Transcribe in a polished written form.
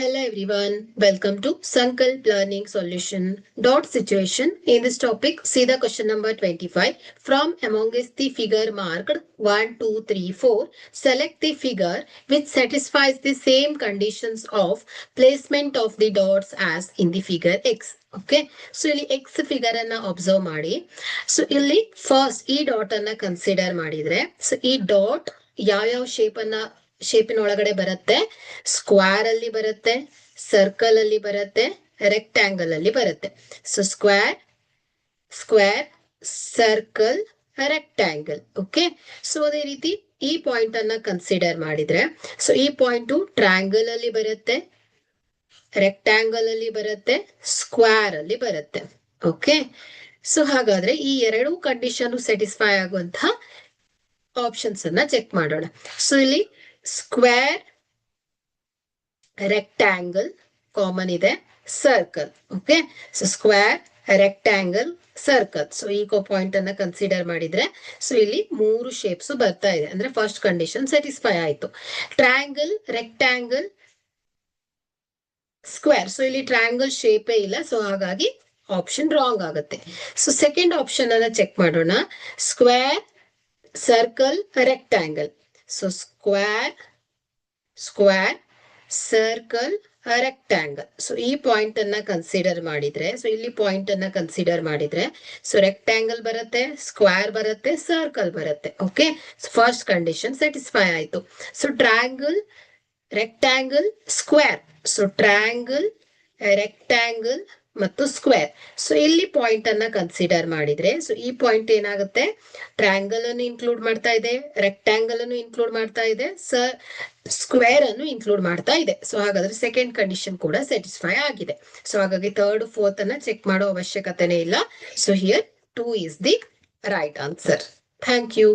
Hello everyone, welcome to Sankalp Learning Solution. Dot situation. In this topic, see the question number 25. From amongst the figure marked 1, 2, 3, 4, select the figure which satisfies the same conditions of placement of the dots as in the figure X. Okay, so ಇಲ್ಲಿ X figure ಅನ್ನ observe ಮಾಡಿ. So ಇಲ್ಲಿ first ಈ dot ಅನ್ನ consider ಮಾಡಿದ್ರೆ, so ಈ dot ಯಾವ ಶೇಪಿನ ಒಳಗಡೆ ಬರುತ್ತೆ, ಸ್ಕ್ವೇರ್ ಅಲ್ಲಿ ಬರುತ್ತೆ, ಸರ್ಕಲ್ ಅಲ್ಲಿ ಬರುತ್ತೆ, ರೆಕ್ಟ್ಯಾಂಗಲ್ ಅಲ್ಲಿ ಬರುತ್ತೆ. So square, circle, rectangle. Okay, so ಅದೇ ರೀತಿ ಈ ಪಾಯಿಂಟ್ ಅನ್ನ ಕನ್ಸಿಡರ್ ಮಾಡಿದ್ರೆ, ಸೊ ಈ ಪಾಯಿಂಟ್ ಟ್ರಯಾಂಗಲ್ ಅಲ್ಲಿ ಬರುತ್ತೆ, ರೆಕ್ಟ್ಯಾಂಗಲ್ ಅಲ್ಲಿ ಬರುತ್ತೆ, ಸ್ಕ್ವೇರ್ ಅಲ್ಲಿ ಬರುತ್ತೆ. ಓಕೆ, ಸೊ ಹಾಗಾದ್ರೆ ಈ ಎರಡು ಕಂಡೀಷನ್ ಸ್ಯಾಟಿಸ್ಫೈ ಆಗುವಂತಹ ಆಪ್ಷನ್ಸ್ ಅನ್ನ ಚೆಕ್ ಮಾಡೋಣ. ಸೊ ಇಲ್ಲಿ ಸ್ಕ್ವೇರ್, ರೆಕ್ಟ್ಯಾಂಗಲ್ ಕಾಮನ್ ಇದೆ, circle. Okay, so square, rectangle, circle. So ಈ ಪಾಯಿಂಟ್ ಅನ್ನ ಕನ್ಸಿಡರ್ ಮಾಡಿದ್ರೆ, ಸೊ ಇಲ್ಲಿ ಮೂರು ಶೇಪ್ಸ್ ಬರ್ತಾ ಇದೆ, ಅಂದ್ರೆ ಫಸ್ಟ್ ಕಂಡೀಷನ್ ಸ್ಯಾಟಿಸ್ಫೈ ಆಯ್ತು. Triangle, rectangle, square. ಸೊ ಇಲ್ಲಿ ಟ್ರಯಾಂಗಲ್ ಶೇಪೇ ಇಲ್ಲ, ಸೊ ಹಾಗಾಗಿ ಆಪ್ಷನ್ ರಾಂಗ್ ಆಗುತ್ತೆ. ಸೊ ಸೆಕೆಂಡ್ ಆಪ್ಷನ್ ಅನ್ನ ಚೆಕ್ ಮಾಡೋಣ. Square, circle, rectangle. So square, circle, rectangle. So ಈ ಪಾಯಿಂಟ್ ಅನ್ನ ಕನ್ಸಿಡರ್ ಮಾಡಿದ್ರೆ, ಸೊ ಇಲ್ಲಿ ಪಾಯಿಂಟ್ ಅನ್ನ ಕನ್ಸಿಡರ್ ಮಾಡಿದ್ರೆ, ಸೊ ರೆಕ್ಟ್ಯಾಂಗಲ್ ಬರುತ್ತೆ, ಸ್ಕ್ವೇರ್ ಬರುತ್ತೆ, ಸರ್ಕಲ್ ಬರುತ್ತೆ. ಓಕೆ, ಫಸ್ಟ್ ಕಂಡೀಷನ್ ಸ್ಯಾಟಿಸ್ಫೈ ಆಯ್ತು. So triangle, rectangle, square. So triangle, rectangle ಮತ್ತು ಸ್ಕ್ವೇರ್. ಸೊ ಇಲ್ಲಿ ಪಾಯಿಂಟ್ ಅನ್ನ ಕನ್ಸಿಡರ್ ಮಾಡಿದ್ರೆ, ಸೊ ಈ ಪಾಯಿಂಟ್ ಏನಾಗುತ್ತೆ, ಟ್ರಯಾಂಗಲ್ ಅನ್ನು ಇನ್ಕ್ಲೂಡ್ ಮಾಡ್ತಾ ಇದೆ, ರೆಕ್ಟ್ಯಾಂಗಲ್ ಅನ್ನು ಇನ್ಕ್ಲೂಡ್ ಮಾಡ್ತಾ ಇದೆ, ಸ್ಕ್ವೇರ್ ಅನ್ನು ಇನ್ಕ್ಲೂಡ್ ಮಾಡ್ತಾ ಇದೆ. ಸೊ ಹಾಗಾದ್ರೆ ಸೆಕೆಂಡ್ ಕಂಡೀಷನ್ ಕೂಡ ಸ್ಯಾಟಿಸ್ಫೈ ಆಗಿದೆ. ಸೊ ಹಾಗಾಗಿ ಥರ್ಡ್, ಫೋರ್ತ್ ಅನ್ನ ಚೆಕ್ ಮಾಡೋ ಅವಶ್ಯಕತೆನೇ ಇಲ್ಲ. So here 2 is the right answer. Thank you.